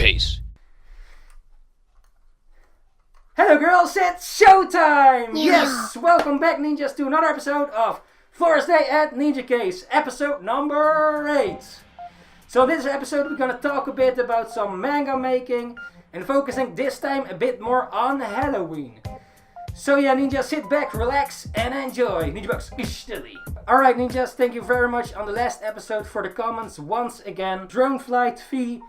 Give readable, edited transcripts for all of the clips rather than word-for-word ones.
Case. Hello girls, it's showtime! Yes, welcome back ninjas to another episode of Thorsday at Ninja Case, episode number 8. So this episode we're gonna talk a bit about some manga making and focusing this time a bit more on Halloween. So yeah, ninjas, sit back, relax and enjoy. NINJABOX Ishhhh. Alright ninjas, thank you very much on the last episode for the comments once again. Droneflight V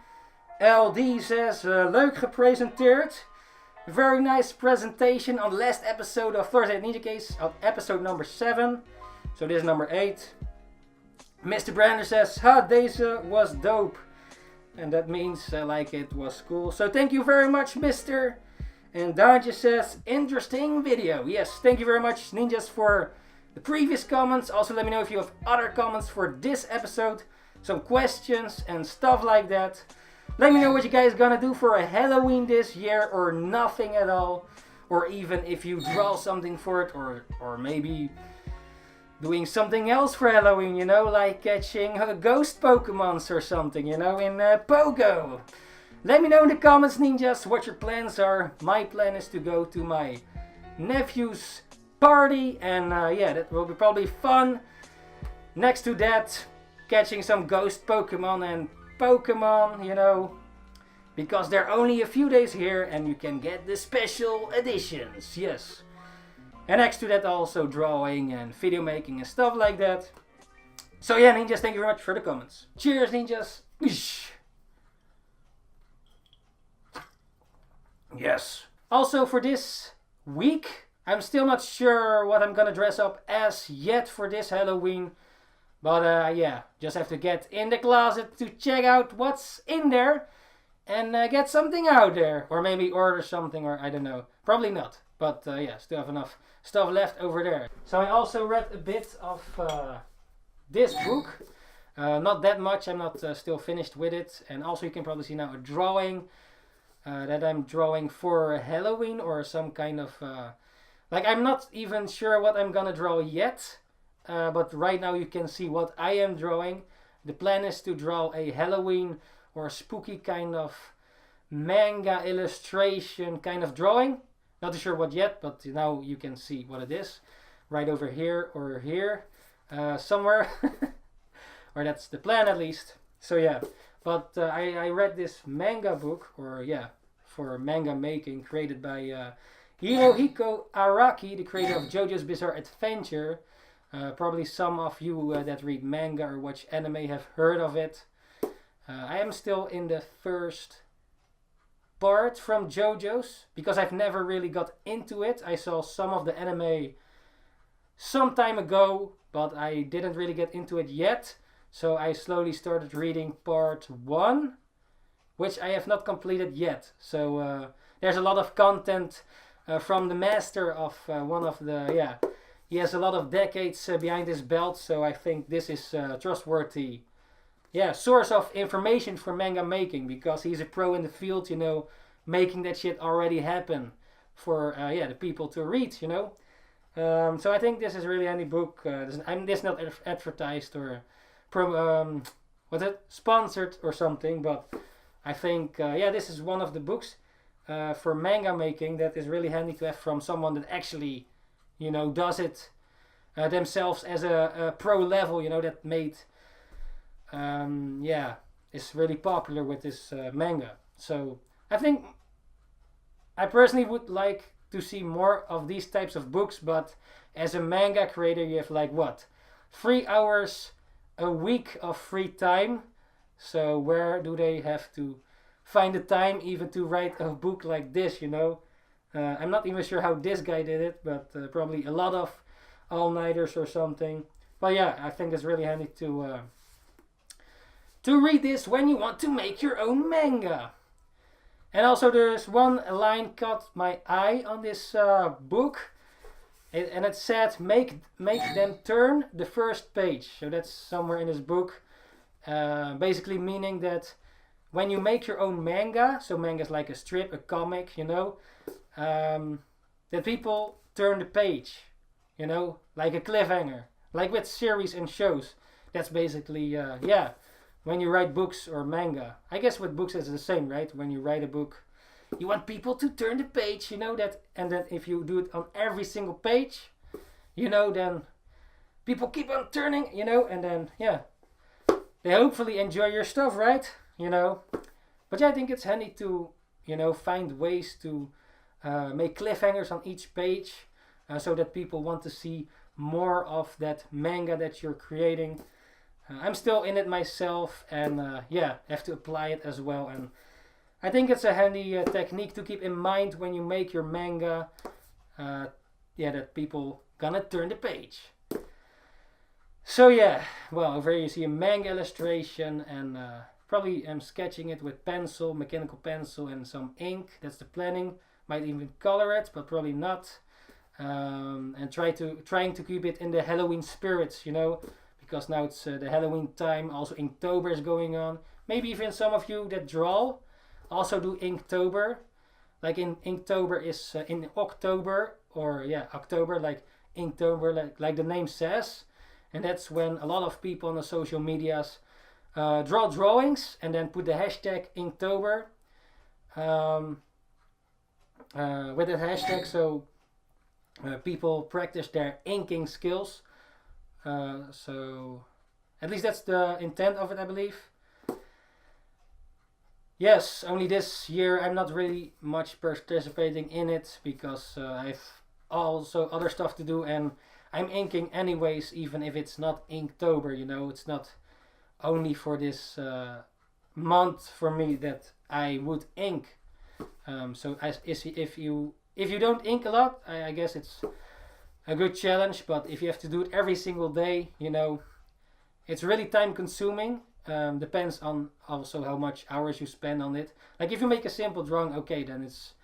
LD says, leuk gepresenteerd. Very nice presentation on the last episode of Thorsday at Ninja Case, episode number 7. So this is number 8. Mr. Brander says, ha, deze was dope. And that means like it was cool. So thank you very much, Mr. And Danja says, interesting video. Yes, thank you very much, ninjas, for the previous comments. Also let me know if you have other comments for this episode. Some questions and stuff like that. Let me know what you guys gonna do for a Halloween this year, or nothing at all. Or even if you draw something for it, or maybe doing something else for Halloween, you know, like catching ghost Pokemons or something, you know, in Pogo. Let me know in the comments, ninjas, what your plans are. My plan is to go to my nephew's party, and yeah, that will be probably fun. Next to that, catching some ghost Pokemon and Pokemon, you know, because they're only a few days here and you can get the special editions, yes. And next to that also drawing and video making and stuff like that. So yeah, ninjas, thank you very much for the comments. Cheers, ninjas. Yes. Also for this week, I'm still not sure what I'm gonna dress up as yet for this Halloween. But yeah, just have to get in the closet to check out what's in there and get something out there. Or maybe order something, or I don't know. Probably not. But yeah, still have enough stuff left over there. So I also read a bit of this book. Not that much, I'm not still finished with it. And also you can probably see now a drawing that I'm drawing for Halloween or some kind of... like I'm not even sure what I'm gonna draw yet. But right now you can see what I am drawing. The plan is to draw a Halloween or spooky kind of manga illustration kind of drawing. Not too sure what yet, but now you can see what it is. Right over here or here. Somewhere. Or that's the plan at least. So yeah. But I read this manga book, or yeah, for manga making, created by Hirohiko Araki, the creator of JoJo's Bizarre Adventure. Probably some of you that read manga or watch anime have heard of it. I am still in the first part from JoJo's because I've never really got into it. I saw some of the anime some time ago, but I didn't really get into it yet. So I slowly started reading part 1, which I have not completed yet. So there's a lot of content from the master of one of the, yeah. He has a lot of decades behind his belt, so I think this is a trustworthy, yeah, source of information for manga making, because he's a pro in the field, you know, making that shit already happen for, yeah, the people to read, you know. So I think this is really any book. This is not advertised or sponsored or something, but I think, yeah, this is one of the books for manga making that is really handy to have from someone that actually, you know, does it themselves as a pro level, you know, that made, yeah, is really popular with this manga. So I think I personally would like to see more of these types of books, but as a manga creator, you have like what? 3 hours a week of free time. So where do they have to find the time even to write a book like this, you know? I'm not even sure how this guy did it, but probably a lot of all-nighters or something. But yeah, I think it's really handy to read this when you want to make your own manga. And also there's one line caught my eye on this book. And it said, make them turn the first page. So that's somewhere in this book. Basically meaning that when you make your own manga, so manga is like a strip, a comic, you know, that people turn the page, you know, like a cliffhanger, like with series and shows. That's basically, yeah, when you write books or manga. I guess with books it's the same, right? When you write a book, you want people to turn the page, you know that, and then if you do it on every single page, you know, then people keep on turning, you know, and then yeah, they hopefully enjoy your stuff, right? You know, but yeah, I think it's handy to, you know, find ways to make cliffhangers on each page, so that people want to see more of that manga that you're creating. I'm still in it myself, and yeah, have to apply it as well. And I think it's a handy technique to keep in mind when you make your manga. Yeah, that people gonna turn the page. So yeah, well, over here you see a manga illustration, and probably I'm sketching it with pencil, mechanical pencil, and some ink. That's the planning. Might even color it, but probably not. And trying to keep it in the Halloween spirits, you know, because now it's the Halloween time. Also, Inktober is going on. Maybe even some of you that draw also do Inktober. Like Inktober is in October, or yeah, October, like Inktober, like the name says. And that's when a lot of people on the social medias draw drawings and then put the hashtag Inktober with the hashtag, so people practice their inking skills. So at least that's the intent of it, I believe. Yes, only this year I'm not really much participating in it because I've also other stuff to do, and I'm inking anyways, even if it's not Inktober, you know. It's not only for this month for me that I would ink. So if you don't ink a lot, I guess it's a good challenge. But if you have to do it every single day, you know, it's really time consuming. Depends on also how much hours you spend on it. Like if you make a simple drawing, okay, then it's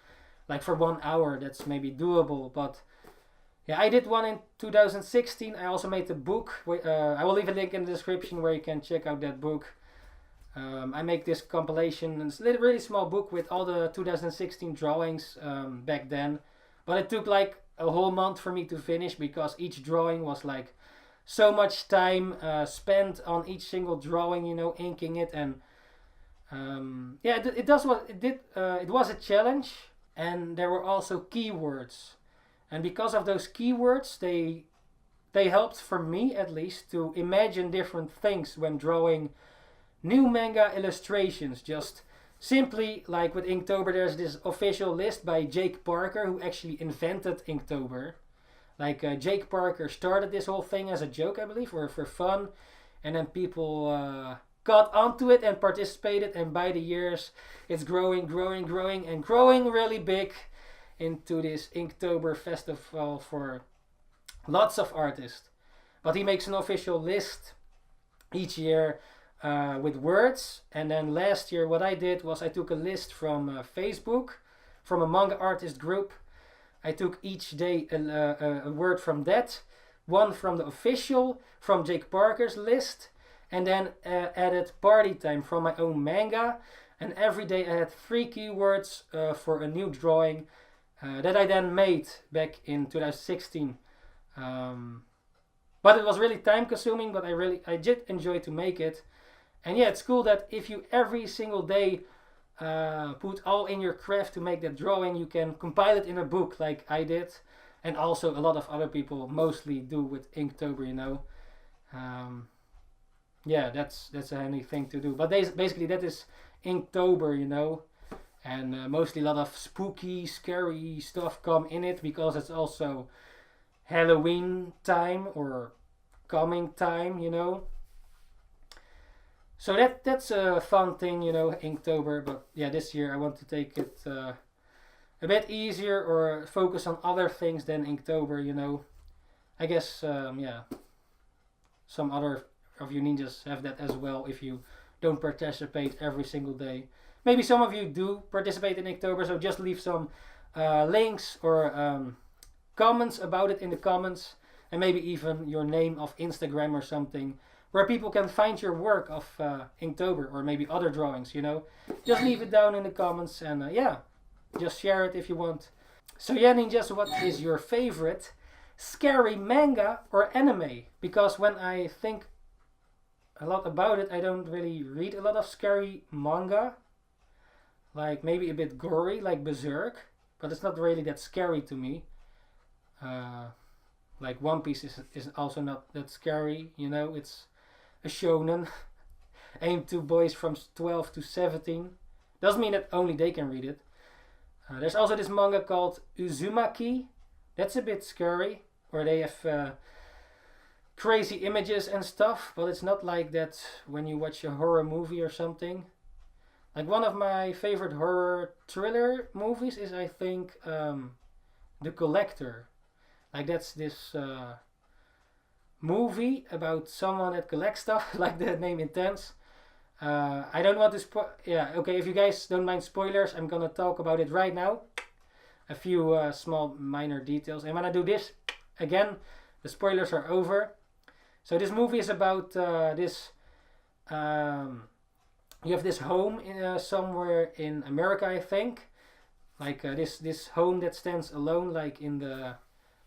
like for 1 hour, that's maybe doable. But yeah, I did one in 2016. I also made a book. I will leave a link in the description where you can check out that book. I make this compilation. It's a really small book with all the 2016 drawings back then. But it took like a whole month for me to finish because each drawing was like so much time spent on each single drawing, you know, inking it. And yeah, it was a challenge, and there were also keywords. And because of those keywords, they helped, for me at least, to imagine different things when drawing new manga illustrations. Just simply, like with Inktober, there's this official list by Jake Parker, who actually invented Inktober. Like Jake Parker started this whole thing as a joke, I believe, or for fun, and then people got onto it and participated, and by the years it's growing really big into this Inktober festival for lots of artists. But he makes an official list each year with words. And then last year what I did was I took a list from Facebook, from a manga artist group. I took each day a word from that, one from the official, from Jake Parker's list, and then added party time from my own manga. And every day I had 3 keywords for a new drawing that I then made back in 2016. But it was really time consuming, but I did enjoy to make it. And yeah, it's cool that if you every single day put all in your craft to make that drawing, you can compile it in a book like I did, and also a lot of other people mostly do with Inktober, you know. Yeah, that's a handy thing to do. But basically that is Inktober, you know. And mostly a lot of spooky, scary stuff come in it because it's also Halloween time or coming time, you know. So that's a fun thing, you know, Inktober. But yeah, this year I want to take it a bit easier or focus on other things than Inktober, you know. I guess, yeah, some other of you ninjas have that as well if you don't participate every single day. Maybe some of you do participate in Inktober, so just leave some links or comments about it in the comments, and maybe even your name of Instagram or something, where people can find your work of Inktober or maybe other drawings, you know. Just leave it down in the comments, and yeah, just share it if you want. So yeah, ninjas, what is your favorite scary manga or anime? Because when I think a lot about it. I don't really read a lot of scary manga. Like maybe a bit gory, like Berserk, but it's not really that scary to me. Like One Piece is also not that scary, you know. It's a shonen aimed to boys from 12 to 17. Doesn't mean that only they can read it. There's also this manga called Uzumaki. That's a bit scary, where they have crazy images and stuff, but it's not like that when you watch a horror movie or something. Like one of my favorite horror thriller movies is, I think, The Collector. Like that's this movie about someone that collects stuff, like the name intends. I don't want to spoil. Yeah, okay. If you guys don't mind spoilers, I'm gonna talk about it right now. A few small minor details, and when I do this, again, the spoilers are over. So this movie is about this. You have this home in, somewhere in America, I think. Like this home that stands alone, like in the,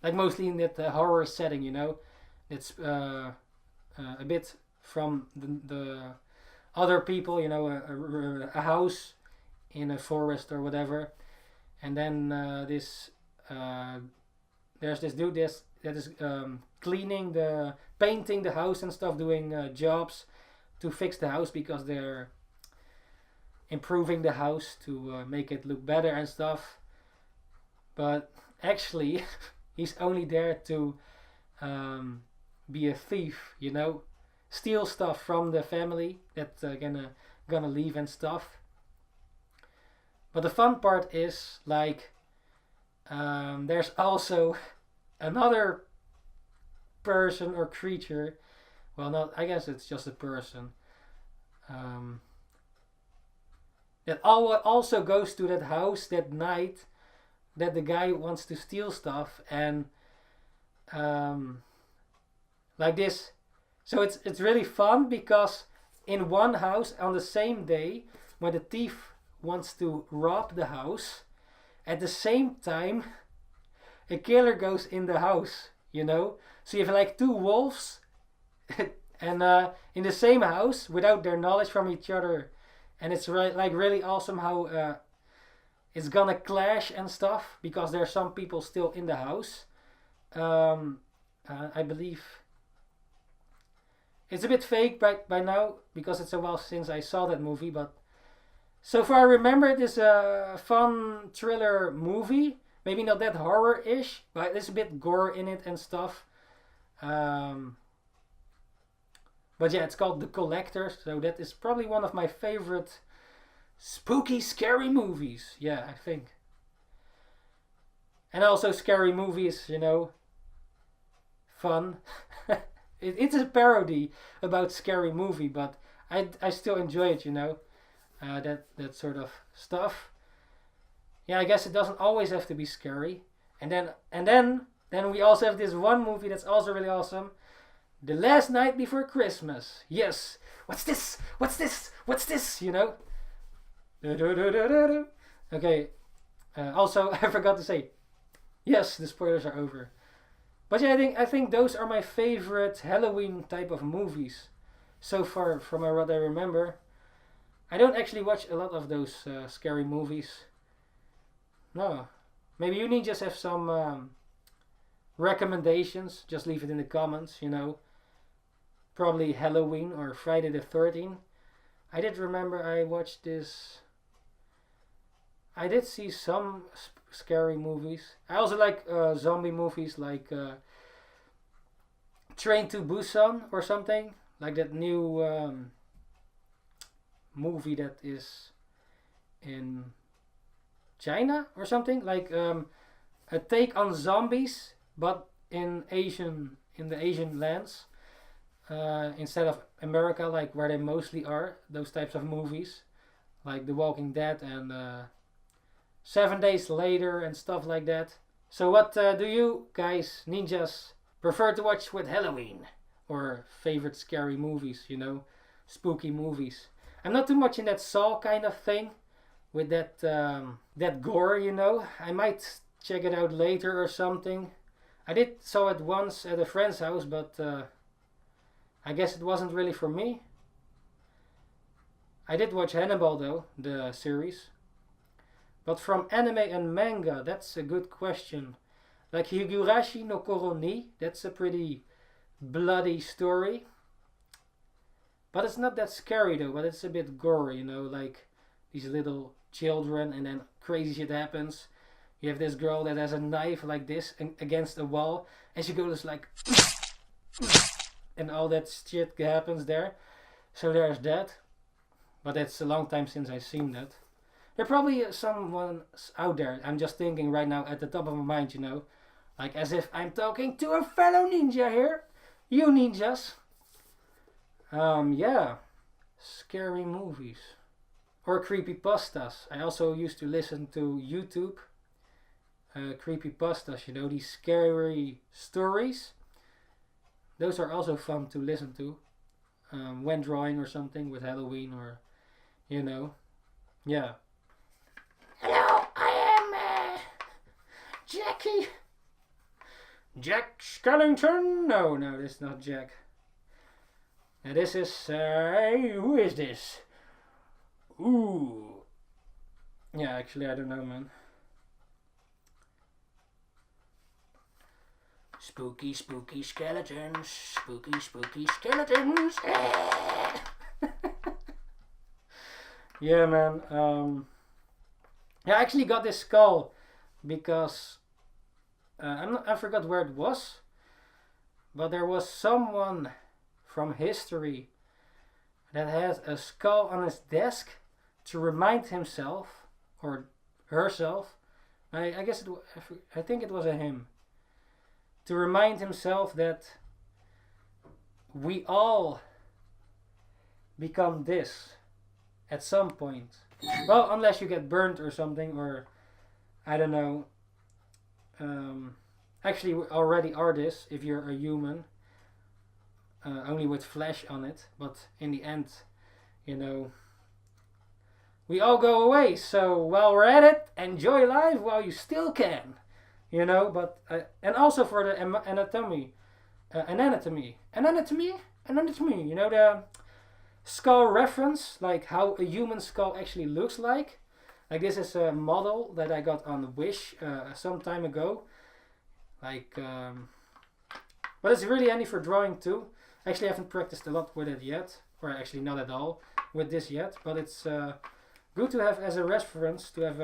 like mostly in that horror setting, you know. It's a bit from the other people, you know, a house in a forest or whatever. And then there's this dude that is painting the house and stuff, doing jobs to fix the house because they're improving the house to make it look better and stuff. But actually, he's only there to be a thief, you know, steal stuff from the family that's gonna leave and stuff. But the fun part is, like, there's also another person or creature. Well, not. I guess it's just a person. That also goes to that house that night that the guy wants to steal stuff, and like this. So it's really fun because in one house on the same day when the thief wants to rob the house, at the same time a killer goes in the house, you know. So you have like two wolves and in the same house without their knowledge from each other, and it's really awesome how it's gonna clash and stuff because there are some people still in the house. I believe it's a bit fake by now because it's a while since I saw that movie, but so far I remember it is a fun thriller movie. Maybe not that horror-ish, but there's a bit gore in it and stuff. But yeah, it's called The Collector, so that is probably one of my favorite spooky, scary movies. Yeah, I think. And also scary movies, you know, fun. It's a parody about scary movie, but I still enjoy it, you know, that sort of stuff. Yeah, I guess it doesn't always have to be scary. And then we also have this one movie that's also really awesome. The Last Night Before Christmas. Yes. What's this? What's this? What's this? You know? Okay. Also, I forgot to say, yes, the spoilers are over. But yeah, I think those are my favorite Halloween type of movies so far from what I remember. I don't actually watch a lot of those scary movies. No. Maybe you ninjas have some recommendations. Just leave it in the comments, you know. Probably Halloween or Friday the 13th. I did remember I watched this. I did see some scary movies. I also like zombie movies like Train to Busan or something. Like that new movie that is in China or something. Like a take on zombies but in the Asian lands. Instead of America, like where they mostly are, those types of movies, like The Walking Dead and 7 Days Later and stuff like that. So what do you guys, ninjas, prefer to watch with Halloween? Or favorite scary movies, you know, spooky movies? I'm not too much in that Saw kind of thing, with that gore, you know. I might check it out later or something. I did saw it once at a friend's house, but I guess it wasn't really for me. I did watch Hannibal though, the series. But from anime and manga, that's a good question. Like Higurashi no Koro ni, that's a pretty bloody story. But it's not that scary though, but it's a bit gory, you know, like these little children and then crazy shit happens. You have this girl that has a knife like this against a wall and she goes like and all that shit happens there. So there's that. But it's a long time since I've seen that. There probably is someone out there. I'm just thinking right now at the top of my mind, you know. Like as if I'm talking to a fellow ninja here. You ninjas. Yeah. Scary movies. Or creepypastas. I also used to listen to YouTube. Creepypastas, you know, these scary stories. Those are also fun to listen to. When drawing or something with Halloween or, you know. Yeah. Hello, I am Jackie. Jack Skellington? No, this is not Jack. Now this is, who is this? Ooh. Yeah, actually I don't know, man. Spooky, spooky skeletons. Spooky, spooky skeletons. Yeah, man. Yeah, I actually got this skull because I forgot where it was, but there was someone from history that had a skull on his desk to remind himself or herself. I guess I think it was a him. To remind himself that we all become this at some point. Well, unless you get burnt or something, or I don't know. Actually, we already are this if you're a human, only with flesh on it. But in the end, you know, we all go away. So while we're at it, enjoy life while you still can. You know, but and also for the anatomy, you know, the skull reference, like how a human skull actually looks like. Like this is a model that I got on Wish some time ago. Like, but it's really handy for drawing too. Actually, I haven't practiced a lot with it yet, or actually not at all with this yet. But it's good to have as a reference to have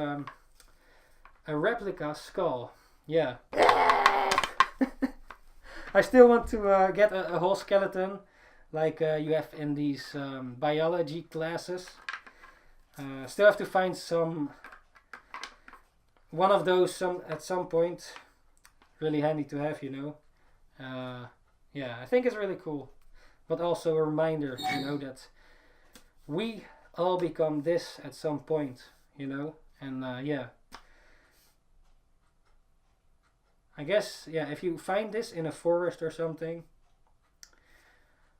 a replica skull. Yeah. I still want to get a whole skeleton like you have in these biology classes. Still have to find one of those at some point. Really handy to have, you know. Yeah, I think it's really cool. But also a reminder, you know, that we all become this at some point, you know. And yeah. I guess, yeah, if you find this in a forest or something,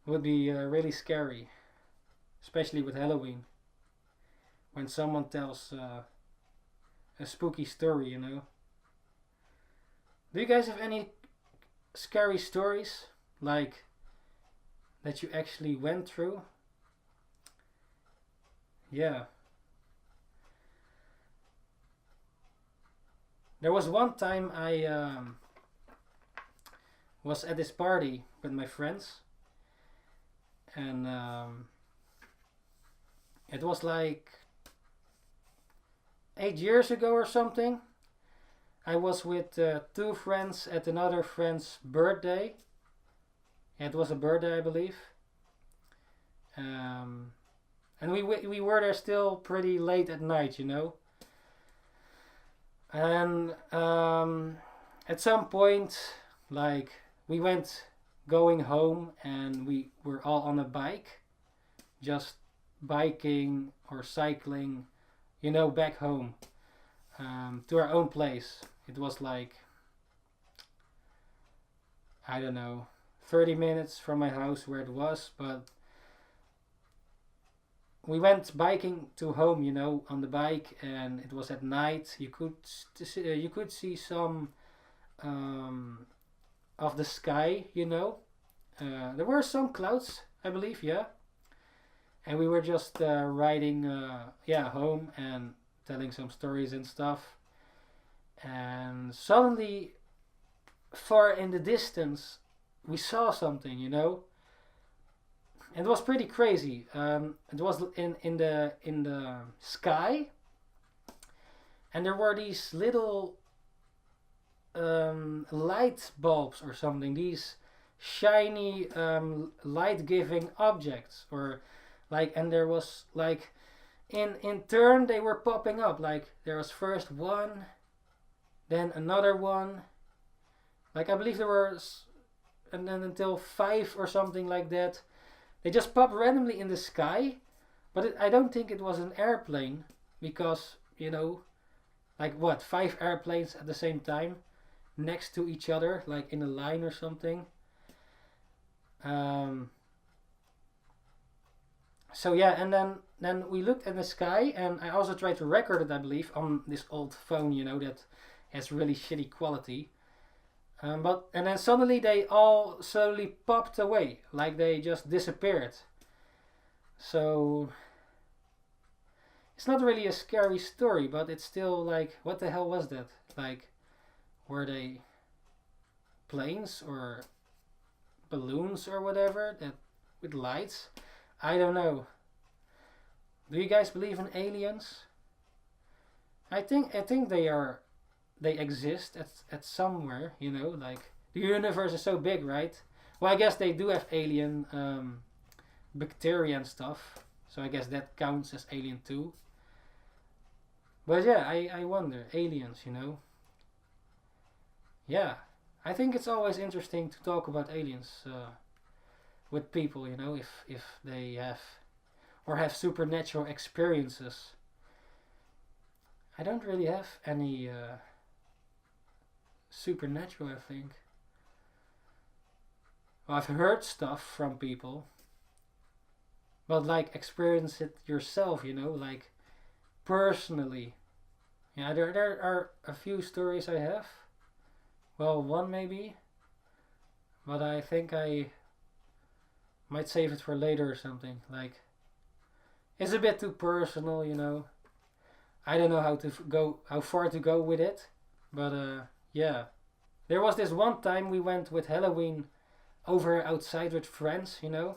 it would be really scary. Especially with Halloween. When someone tells a spooky story, you know. Do you guys have any scary stories? Like, that you actually went through? Yeah. There was one time I was at this party with my friends, and it was like 8 years ago or something. I was with two friends at another friend's birthday. It was a birthday, I believe. And we were there still pretty late at night, you know. And at some point, like, we went going home and we were all on a bike, just biking or cycling, you know, back home to our own place. It was like, I don't know, 30 minutes from my house where it was, but we went biking to home, you know, on the bike, and it was at night. You could see some of the sky, you know, There were some clouds, I believe, yeah. And we were just riding, home and telling some stories and stuff. And suddenly, far in the distance, we saw something, you know. It was pretty crazy. It was in the sky, and there were these little light bulbs or something. These shiny light-giving objects, or like, and there was like in turn they were popping up. Like there was first one, then another one. Like I believe there was, and then until 5 or something like that. They just popped randomly in the sky, but I don't think it was an airplane, because, you know, like what, 5 airplanes at the same time next to each other, like in a line or something. So yeah, and then we looked at the sky, and I also tried to record it, I believe, on this old phone, you know, that has really shitty quality. And then suddenly they all slowly popped away, like they just disappeared. So it's not really a scary story, but it's still like, what the hell was that? Like, were they planes or balloons or whatever that with lights? I don't know. Do you guys believe in aliens? I think they exist at somewhere, you know, like the universe is so big, right? Well, I guess they do have alien bacteria and stuff, so I guess that counts as alien too. But yeah, I wonder, aliens, you know. Yeah, I think it's always interesting to talk about aliens with people, you know, if they have supernatural experiences. I don't really have any supernatural, I think. Well, I've heard stuff from people, but like experience it yourself, you know, like personally. Yeah, there are a few stories I have. Well, one maybe, but I think I might save it for later or something. Like, it's a bit too personal, you know. I don't know how far to go with it, but yeah. There was this one time we went with Halloween over outside with friends, you know.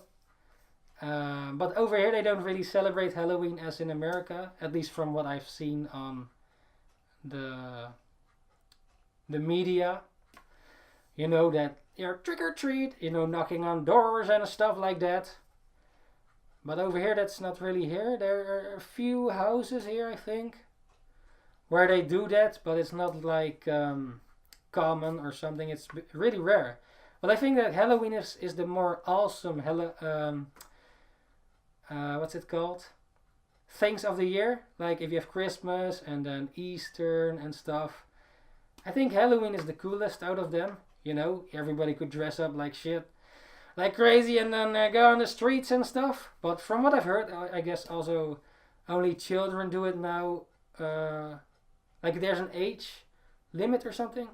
But over here they don't really celebrate Halloween as in America, at least from what I've seen on the media. You know, that you're trick or treat, you know, knocking on doors and stuff like that. But over here that's not really here. There are a few houses here, I think, where they do that, but it's not like common or something. It's really rare. But I think that Halloween is the more awesome what's it called? Things of the year. Like if you have Christmas and then Easter and stuff. I think Halloween is the coolest out of them. You know, everybody could dress up like shit, like crazy, and then go on the streets and stuff. But from what I've heard, I guess also only children do it now. Like there's an age limit or something,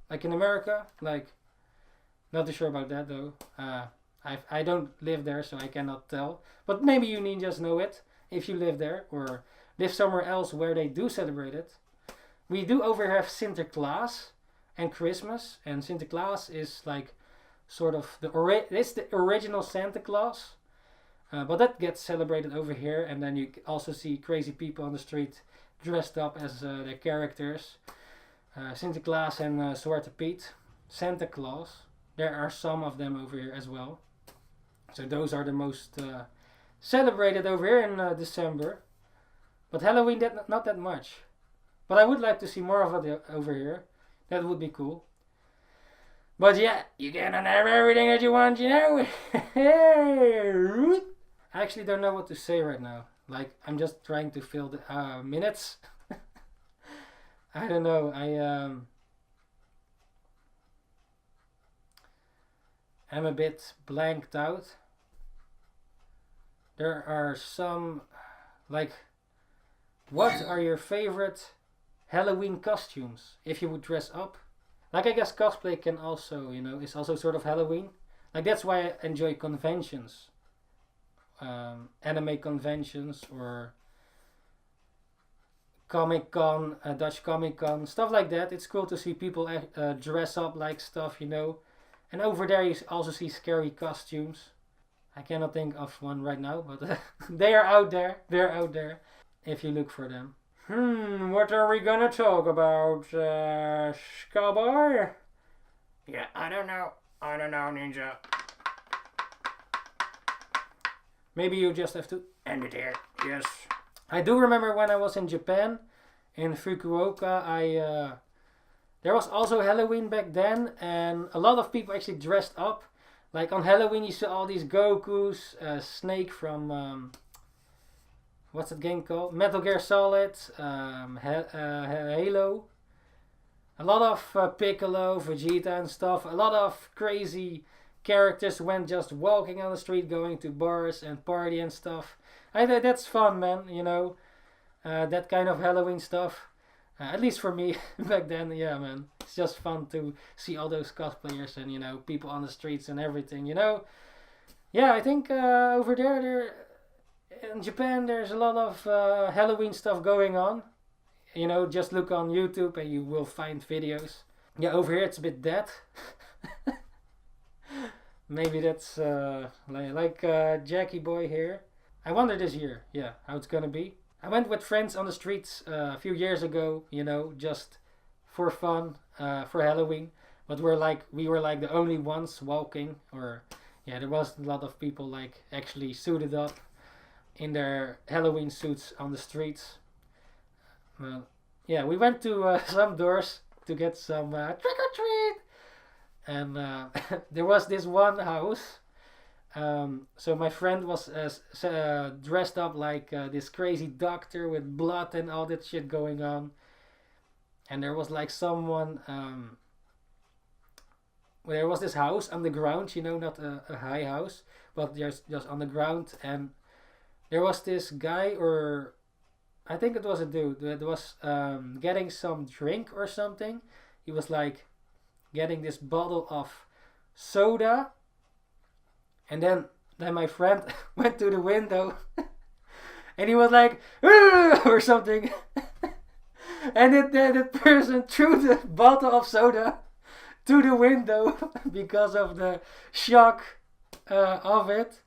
like in America. Like, not too sure about that though. I don't live there, so I cannot tell. But maybe you ninjas know it if you live there or live somewhere else where they do celebrate it. We do over here have Sinterklaas and Christmas, and Sinterklaas is like sort of it's the original Santa Claus, but that gets celebrated over here, and then you also see crazy people on the street dressed up as their characters. Sinterklaas and Zwarte Piet, Santa Claus. There are some of them over here as well. So those are the most celebrated over here in December. But Halloween, not that much. But I would like to see more of it over here. That would be cool. But yeah, you cannot have everything that you want, you know. I actually don't know what to say right now. Like, I'm just trying to fill the minutes. I don't know. I'm a bit blanked out. There are some, like, what are your favorite Halloween costumes if you would dress up? Like, I guess cosplay can also, you know, is also sort of Halloween. Like that's why I enjoy conventions, anime conventions or Comic Con, Dutch Comic Con, stuff like that. It's cool to see people dress up like stuff, you know. And over there you also see scary costumes. I cannot think of one right now, but they are out there. They're out there if you look for them. What are we gonna talk about, Cowboy? Yeah, I don't know, Ninja. Maybe you just have to end it here. Yes. I do remember when I was in Japan, in Fukuoka, there was also Halloween back then, and a lot of people actually dressed up. Like on Halloween, you saw all these Gokus, Snake from what's that game called? Metal Gear Solid, Halo. A lot of Piccolo, Vegeta, and stuff. A lot of crazy characters went just walking on the street, going to bars and party and stuff. I thought that's fun, man. You know, that kind of Halloween stuff. At least for me back then, yeah, man. It's just fun to see all those cosplayers and, you know, people on the streets and everything, you know. Yeah, I think over there in Japan, there's a lot of Halloween stuff going on. You know, just look on YouTube and you will find videos. Yeah, over here it's a bit dead. Maybe that's like Jackie Boy here. I wonder this year, yeah, how it's gonna be. I went with friends on the streets a few years ago, you know, just for fun, for Halloween. But we were like the only ones walking, or yeah, there was a lot of people like actually suited up in their Halloween suits on the streets. Yeah, we went to some doors to get some trick or treat, and there was this one house. So my friend was dressed up like this crazy doctor with blood and all that shit going on. And there was like someone, there was this house on the ground, you know, not a high house, but just on the ground. And there was this guy, or I think it was a dude, that was getting some drink or something. He was like getting this bottle of soda. And then my friend went to the window and he was like, or something. And the person threw the bottle of soda to the window because of the shock of it.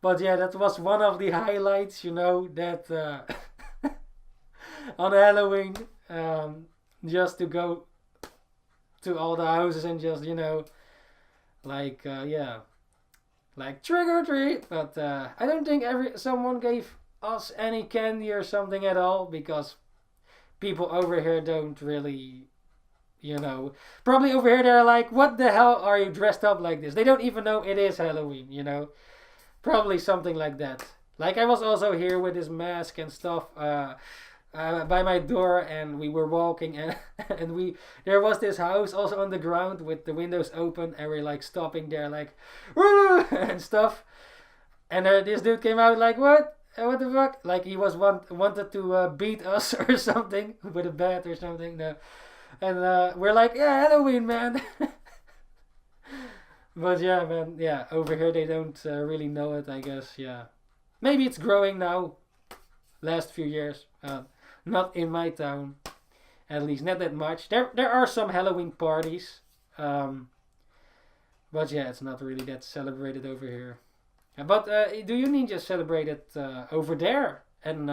But yeah, that was one of the highlights, you know, that on Halloween, just to go to all the houses and just, you know, like, yeah. Like trick or treat, but I don't think someone gave us any candy or something at all, because people over here don't really, you know, probably over here they're like, what the hell are you dressed up like this? They don't even know it is Halloween, you know, probably something like that. Like I was also here with this mask and stuff by my door, and we were walking, and there was this house also on the ground with the windows open, and we're like stopping there like and stuff, and this dude came out like, what the fuck, like he was wanted to beat us or something with a bat or something. No. And we're like, yeah, Halloween, man. But yeah, man, yeah, over here they don't really know it, I guess. Yeah, maybe it's growing now, last few years. Not in my town, at least not that much. There are some Halloween parties, but yeah, it's not really that celebrated over here. But do you ninjas celebrate it over there? And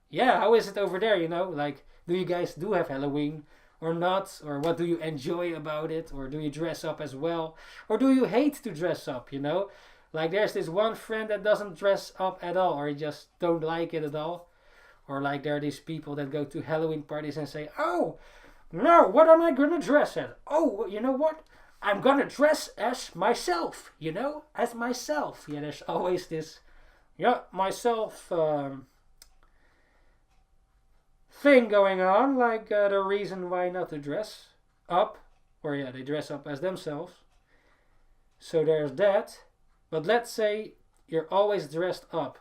yeah, how is it over there? You know, like, do you guys do have Halloween or not? Or what do you enjoy about it? Or do you dress up as well? Or do you hate to dress up? You know, like there's this one friend that doesn't dress up at all, or he just don't like it at all. Or like there are these people that go to Halloween parties and say, oh, no, what am I going to dress as? Oh, you know what? I'm going to dress as myself, you know, as myself. Yeah, there's always this, yeah, myself thing going on. Like the reason why not to dress up. Or yeah, they dress up as themselves. So there's that. But let's say you're always dressed up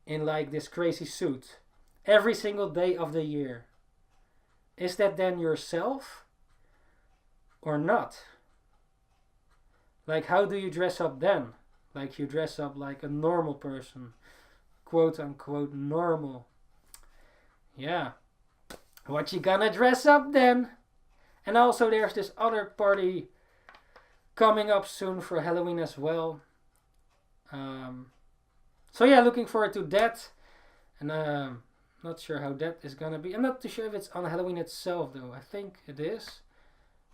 in like this crazy suit every single day of the year. Is that then yourself or not? Like, how do you dress up then? Like, you dress up like a normal person. Quote unquote normal. Yeah. What you gonna dress up then? And also there's this other party coming up soon for Halloween as well. So yeah, looking forward to that. And not sure how that is gonna be. I'm not too sure if it's on Halloween itself though. I think it is.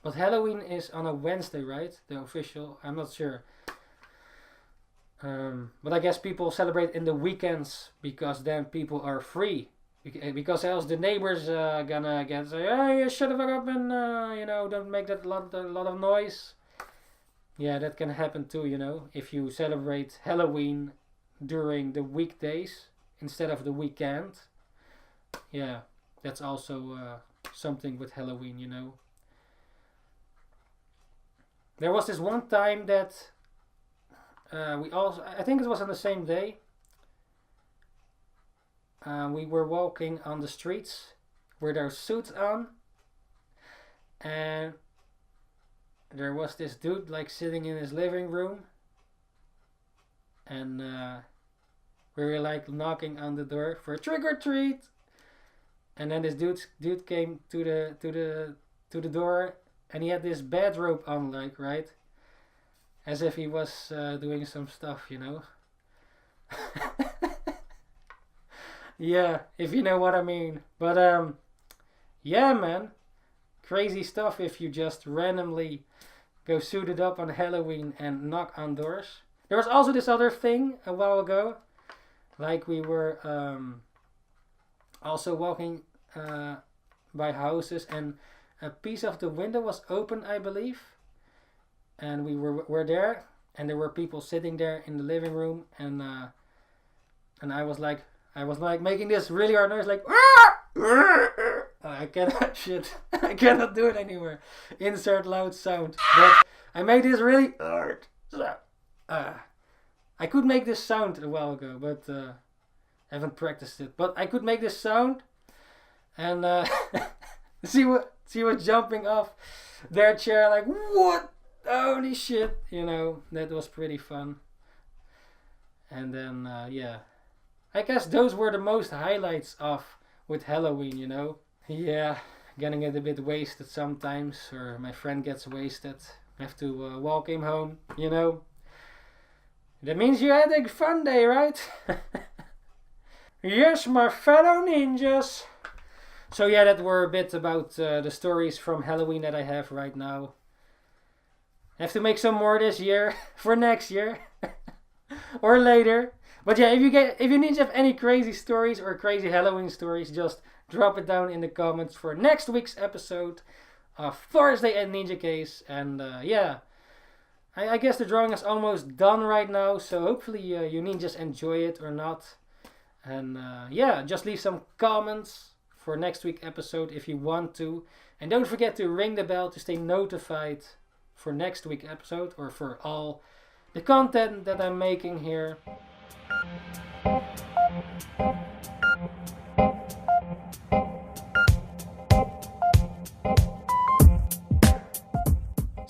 But Halloween is on a Wednesday, right? The official. I'm not sure. But I guess people celebrate in the weekends because then people are free. Because else the neighbors gonna get say, hey, shut the fuck up and don't make that lot of noise. Yeah, that can happen too. If you celebrate Halloween during the weekdays instead of the weekend. Yeah, that's also something with Halloween. There was this one time that I think it was on the same day. We were walking on the streets with our suits on, and there was this dude like sitting in his living room, and we were like knocking on the door for a trick or treat, and then this dude came to the door, and he had this bathrobe on, like, right, as if he was doing some stuff, Yeah, if you know what I mean. But yeah, man, crazy stuff if you just randomly go suited up on Halloween and knock on doors. There was also this other thing a while ago, like we were also walking by houses, and a piece of the window was open, I believe, and we were there, and there were people sitting there in the living room, and I was like making this really hard noise, like I cannot I cannot do it anymore. Insert loud sound. But I made this really hard. I could make this sound a while ago, but I haven't practiced it. But I could make this sound, and see what jumping off their chair, like, what? Holy shit! That was pretty fun. And then yeah, I guess those were the most highlights of with Halloween. Yeah, getting it a bit wasted sometimes, or my friend gets wasted. I have to walk him home. That means you had a fun day, right? Yes, my fellow ninjas. So yeah, that were a bit about the stories from Halloween that I have right now. I have to make some more this year for next year or later. But yeah, if you need to have any crazy stories or crazy Halloween stories, just drop it down in the comments for next week's episode of Thorsday at NINJAKEES. And yeah, I guess the drawing is almost done right now, so hopefully you ninjas enjoy it or not. And yeah, just leave some comments for next week's episode if you want to. And don't forget to ring the bell to stay notified for next week's episode or for all the content that I'm making here.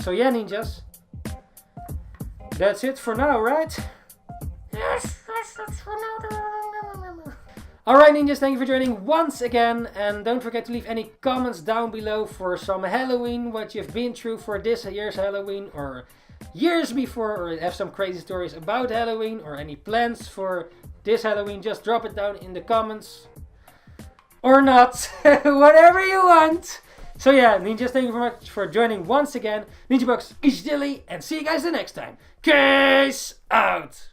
So yeah, ninjas, that's it for now, right? Yes, that's for now. Alright, ninjas, thank you for joining once again, and don't forget to leave any comments down below for some Halloween, what you've been through for this year's Halloween or years before, or have some crazy stories about Halloween or any plans for this Halloween. Just drop it down in the comments or not, whatever you want. So yeah, ninjas, thank you very much for joining once again. NINJABOX, Ishhhh, and see you guys the next time. Peace out.